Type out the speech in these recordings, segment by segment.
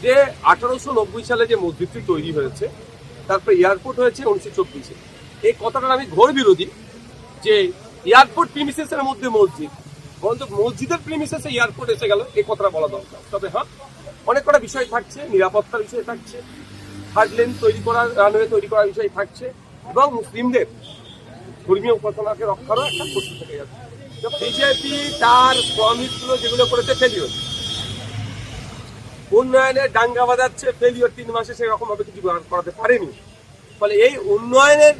যে 1890 সালে যে মসজিদটি তৈরি হয়েছে, তারপরে এয়ারপোর্ট হয়েছে 1924-এ। এই কথাটার আমি ঘোর বিরোধী যে এয়ারপোর্ট প্রিমিসেসের মধ্যে মসজিদ, বরঞ্চ মসজিদের প্রিমিসেসে এয়ারপোর্ট এসে গেল, এই কথাটা বলা দরকার। তবে হ্যাঁ, অনেক কটা বিষয় থাকছে, নিরাপত্তার বিষয় থাকছে, থার্ড লেন তৈরি করার, রানওয়ে তৈরি করার বিষয় থাকছে, এবং মুসলিমদের ধর্মীয় উপাসনাকে রক্ষারও একটা প্রশ্ন থেকে যাচ্ছে। বিজেপি তার প্রমিসগুলো যেগুলো করেছে ফেলিওর, উন্নয়নের ডাঙ্গা বাজাচ্ছে ফেলিওর, 3 মাসে সেরকম ভাবে কিছু করাতে পারেনি। ফলে এই উন্নয়নের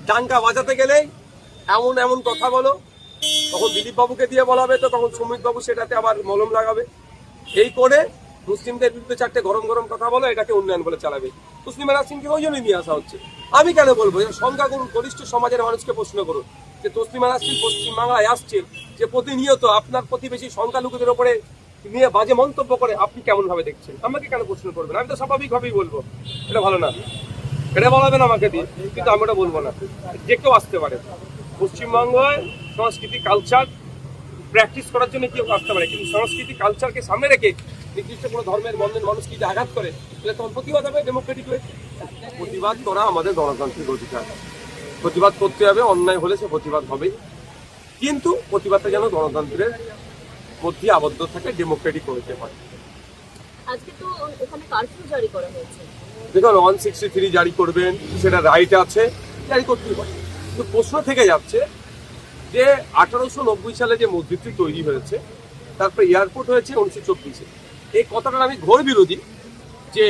ডাঙ্গা বাজাতে গেলেই এমন এমন কথা বলো, তখন দিলীপ বাবুকে দিয়ে বলা হবে, তো তখন শ্রমিক বাবু সেটাতে আবার মলম লাগাবে। এই করে মুসলিমদের বিরুদ্ধে 4টে গরম গরম কথা বলো, এটাকে উন্নয়ন বলে চালাবে। মুসলিম সিংকে ওই জন্যই নিয়ে আসা হচ্ছে। আমি কেন বলবো? সংখ্যাগুরু গরিষ্ঠ সমাজের মানুষকে প্রশ্ন করুন যে তসলিমা নাসরিন পশ্চিমবাংলায় আসছে, যে প্রতিনিয়ত আপনার প্রতিবেশী সংখ্যালঘুদের ওপরে নিয়ে বাজে মন্তব্য করে, আপনি কেমন ভাবে দেখছেন? আমাকে কেন প্রশ্ন করবেন? আমি তো স্বাভাবিকভাবেই বলবো এটা ভালো না, এটা বলাবেন আমাকে দিয়ে, কিন্তু আমি ওটা বলবো না। যে কেউ আসতে পারে পশ্চিমবঙ্গের সংস্কৃতি কালচার প্র্যাকটিস করার জন্য কেউ আসতে পারে, কিন্তু সংস্কৃতি কালচারকে সামনে রেখে নির্দিষ্ট কোনো ধর্মের বন্ধের মানুষকে যদি আঘাত করে, তাহলে তখন প্রতিবাদ হবে ডেমোক্রেটিক হয়ে। প্রতিবাদ করা আমাদের গণতান্ত্রিক অধিকার, প্রতিবাদ করতে হবে, অন্যায় হলে সে প্রতিবাদ হবে, কিন্তু প্রতিবাদটা যেন গণতন্ত্রের মধ্যে আবদ্ধ থাকে, ডেমোক্রেটিক হতে পারে। আজকে তো এখানে কারফিউ জারি করা হয়েছে, দেখুন 163 জারি করবেন, সেটা রাইট আছে, জারি করতেই পারে, কিন্তু প্রশ্ন থেকে যাচ্ছে যে 1890 সালে যে মসজিদটি তৈরি হয়েছে, তারপরে এয়ারপোর্ট হয়েছে 1924-এ। এই কথাটার আমি ঘোর বিরোধী যে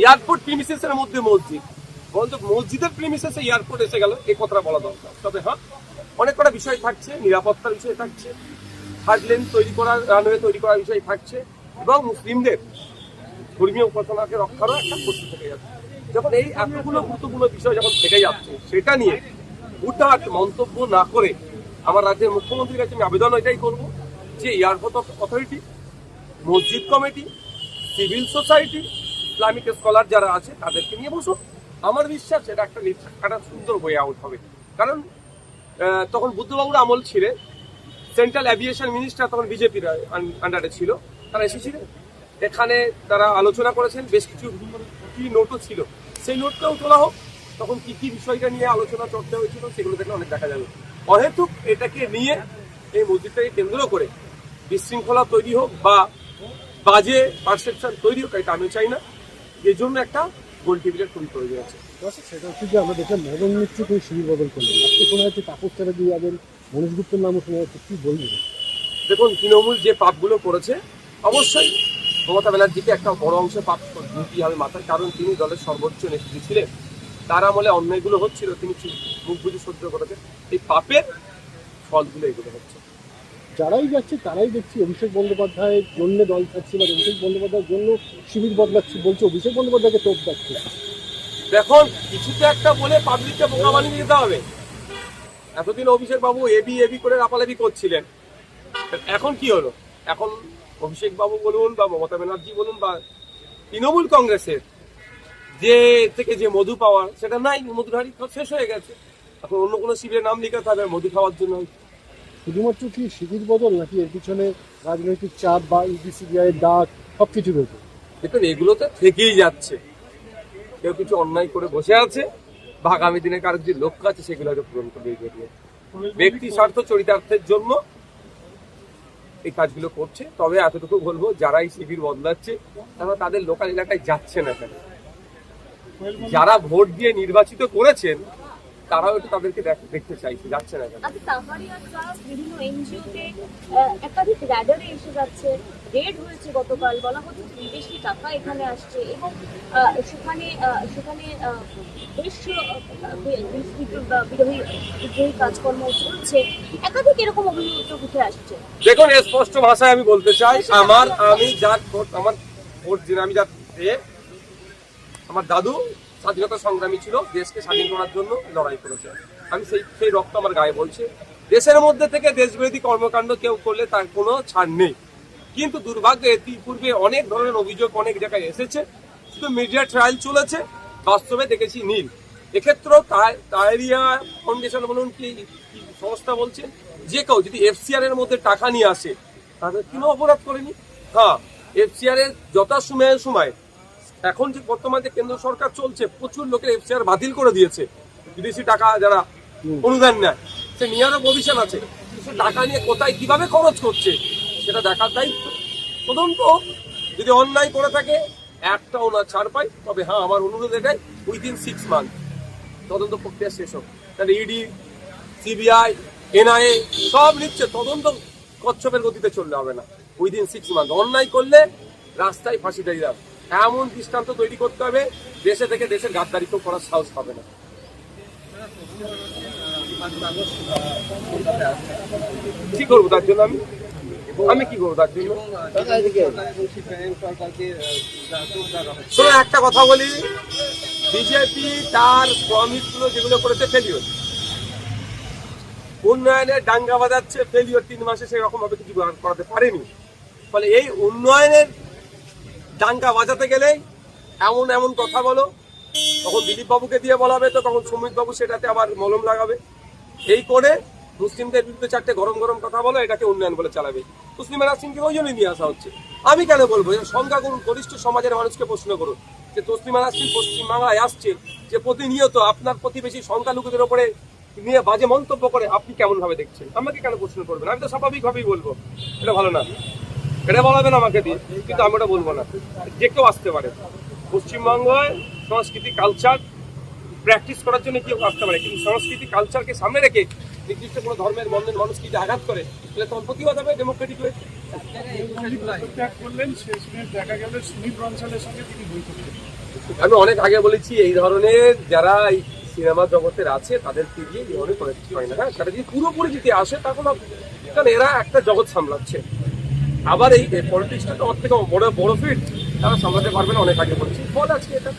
এয়ারপোর্ট প্রিমিসেসের মধ্যে মসজিদ, বরঞ্চ মসজিদের প্রিমিসেসে এয়ারপোর্ট এসে গেল, এই কথাটা বলা দরকার। তবে হ্যাঁ, অনেক কটা বিষয় থাকছে, নিরাপত্তার বিষয় থাকছে, থার্ড লেন তৈরি করার, রানওয়ে তৈরি করার বিষয় থাকছে, এবং মুসলিমদের ধর্মীয় উপাসনাকে রক্ষারও একটা প্রশ্ন থেকে যাচ্ছে। যখন এই এতগুলো গুরুত্বপূর্ণ বিষয় যখন থেকে যাচ্ছে, সেটা নিয়ে হুটহাট মন্তব্য না করে আমার রাজ্যের মুখ্যমন্ত্রীর কাছে আমি আবেদন এটাই করব যে এয়ারপোর্ট অথরিটি, মসজিদ committee, civil society, Islamic scholar যারা আছে তাদেরকে নিয়ে বসুন। আমার বিশ্বাস এটা একটা সুন্দর ওয়ে আউট হবে। কারণ তখন বুদ্ধবাবুর আমল ছিলেন, সেন্ট্রাল অ্যাভিয়েশন মিনিস্টার তখন বিজেপির আন্ডারে ছিল, তারা এসেছিলেন এখানে, তারা আলোচনা করেছেন, বেশ কিছু কি নোটও ছিল, সেই নোটটাও তোলা হোক, তখন কি কি বিষয়টা নিয়ে আলোচনা চর্চা হয়েছিল সেগুলো দেখলে অনেক দেখা যাবে। অহেতুক এটাকে নিয়ে, এই মসজিদটাকে কেন্দ্র করে বিশৃঙ্খলা তৈরি হোক বা বাজে পারসেপশন তৈরি হোক, এটা আমি চাই না। এর জন্য একটা গোল টেবিলের খুবই প্রয়োজন আছে। সেটা হচ্ছে যে আমরা দেখলাম মদন মিত্র কোনো শিবির বদল করলেন, আজকে শোনা যাচ্ছে তাপস তারা দিয়ে যাবেন, মনীষ গুপ্তের নামও শোনা যাচ্ছে, কি বলবেন? দেখুন, তৃণমূল যে পাপগুলো করেছে, অবশ্যই মমতা ব্যানার্জিকে একটা বড় অংশ পাপ দিতেই হবে মাথায়, কারণ তিনি দলের সর্বোচ্চ নেত্রী ছিলেন, তার আমলে অন্যায়গুলো হচ্ছিল, তিনি মুখ বুঝে সহ্য করেছেন, এই পাপের ফলগুলো এগুলো হচ্ছে। যারাই যাচ্ছে তারাই দেখছি অভিষেক বন্দ্যোপাধ্যায়ের জন্য দল থাকছে, বা অভিষেক বন্দ্যোপাধ্যায়ের জন্য শিবির বদলাচ্ছে, বলছে অভিষেক বন্দ্যোপাধ্যায়কে তোপ যাচ্ছে। দেখুন, কিছুতে একটা বলে পাবলিককে বোকা বানিয়ে দিতে হবে। এতদিন অভিষেক বাবু এবি করে লাপালাপি করছিলেন, এখন কি হলো? এখন অভিষেক বাবু বলুন বা মমতা ব্যানার্জি বলুন বা তৃণমূল কংগ্রেসের যে থেকে যে মধু পাওয়ার, সেটা নাই, মধুধারী শেষ হয়ে গেছে। এখন অন্য কোনো শিবিরের নাম লিখাতে হবে মধু খাওয়ার জন্য। শুধুমাত্র কি শিবির বদল, নাকি এর পিছনে রাজনৈতিক চাপ বা ইউপিসিবিআই এর ডাক সবকিছু রয়েছে? দেখুন, এগুলো তো থেকেই যাচ্ছে, কেউ কিছু অন্যায় করে বসে আছে বা আগামী দিনে কারোর যে লক্ষ্য আছে সেগুলো হয়তো পূরণ করবে, ব্যক্তি স্বার্থ চরিতার্থের জন্য এই কাজগুলো করছে। তবে এতটুকু বলবো, যারাই শিবির বদলাচ্ছে তারা তাদের লোকাল এলাকায় যাচ্ছে না কেন? যারা ভোট দিয়ে নির্বাচিত করেছেন তারাও একটু তাদেরকে দেখতে চাইছে, যাচ্ছে না কেন? বিভিন্ন এনজিওতে একাধিক র্যাডারে এসে যাচ্ছে, রেড হয়েছে গতকাল, বলা হচ্ছে যে বিদেশি টাকা এখানে আসছে, এবং সেখানে বেশ বিদ্রোহী কাজকর্ম চলছে, একাধিক এরকম অভিযোগ উঠে আসছে। দেখুন, স্পষ্ট ভাষায় আমি বলতে চাই, আমার দাদু স্বাধীনতা সংগ্রামী ছিল, দেশকে স্বাধীন করার জন্য লড়াই করেছে, আমি সেই রক্ত আমার গায়ে বলছে। দেশের মধ্যে থেকে দেশবিরোধী কর্মকাণ্ড কেউ করলে তার কোনো ছাড় নেই, কিন্তু দুর্ভাগ্য ইতিপূর্বে অনেক ধরনের অভিযোগ অনেক জায়গায় এসেছে, শুধু মিডিয়া ট্রায়াল চলেছে, বাস্তবে দেখেছি নীল। এক্ষেত্রেও তাইরিয়া ফাউন্ডেশন বলুন কি সংস্থা বলছেন, যে কেউ যদি এফসিআর এর মধ্যে টাকা নিয়ে আসে তাদের কোনো অপরাধ করেনি। হ্যাঁ, এফসিআর এর সময় এখন যে বর্তমান যে কেন্দ্র সরকার চলছে, প্রচুর লোকের এফসিআর বাতিল করে দিয়েছে। বিদেশি টাকা যারা অনুদান নেয়, সে নিয়ারও প্রভিশন আছে, সে টাকা নিয়ে কোথায় কিভাবে খরচ করছে সেটা দেখার দায়িত্ব। তদন্ত যদি অন্যায় করে থাকে একটাও না ছাড় পায়, তবে হ্যাঁ আমার অনুরোধ এটাই, উইদিন 6 মান্থ তদন্ত প্রক্রিয়া শেষ হোক। তাহলে ইডি, সিবিআই, এনআইএ সব নিচ্ছে, তদন্ত কচ্ছপের গতিতে চললে হবে না। উইদিন 6 মান্থ অন্যায় করলে রাস্তায় ফাঁসি দিয়ে যাবে, এমন দৃষ্টান্ত তৈরি করতে হবে, দেশে থেকে দেশের গাদ্দারি তো করার সাহস হবে না। কি করবো তার জন্য আমি কি করবো তার জন্য? শোনো একটা কথা বলি, বিজেপি তার প্রমিস গুলো যেগুলো করেছে ফেলিওর, উন্নয়নের ডাঙ্গা বাজাচ্ছে ফেলিওর, 3 মাসে সেরকম ভাবে কিছু করাতে পারেনি। ফলে এই উন্নয়নের ডাঙ্গা বাজাতে গেলেই এমন এমন কথা বলো, তখন দিলীপ বাবুকে দিয়ে বলা হবে, তো তখন সুমিত বাবু সেটাতে আবার মলম লাগাবে। এই করে মুসলিমদের বিরুদ্ধে 4টে গরম গরম কথা বলো, এটাকে উন্নয়ন বলে চালাবে। মুসলিম নাসরিনকে ওই জন্যই নিয়ে আসা হচ্ছে। আমি কেন বলবো? সংখ্যা করুন, গরিষ্ঠ সমাজের মানুষকে প্রশ্ন করুন যে তসলিমা নাসরিন পশ্চিমবাংলায় আসছে, যে প্রতিনিয়ত আপনার প্রতিবেশী সংখ্যালঘুদের ওপরে নিয়ে বাজে মন্তব্য করে, আপনি কেমন ভাবে দেখছেন? আমাকে কেন প্রশ্ন করবেন? আমি তো স্বাভাবিকভাবেই বলবো এটা ভালো না, এটা বলাবেন আমাকে দিয়ে, কিন্তু আমি ওটা বলবো না। যে কেউ আসতে পারে পশ্চিমবঙ্গের সংস্কৃতি কালচার প্র্যাকটিস করার জন্য কেউ আসতে পারে, কিন্তু সংস্কৃতি কালচারকে সামনে রেখে নির্দিষ্ট কোনো ধর্মের বন্ধের মানুষকে যদি আঘাত করে, তাহলে তখন প্রতিবাদ হবে ডেমোক্রেটিক হয়ে। আমি অনেক আগে বলেছি, এই ধরনের যারা এই সিনেমা জগতের আছে তাদেরকে দিয়ে এই ধরনের কোনো কিছু হয় না। হ্যাঁ, সেটা যদি পুরোপুরি যদি আসে তখন, কারণ এরা একটা জগৎ সামলাচ্ছে। আবার এই পলিটিক্সটা তো ওর থেকে বড় ফিল্ড, তারা সামলাতে পারবে না, অনেক আগে বলেছি। ফল আজকে এটা।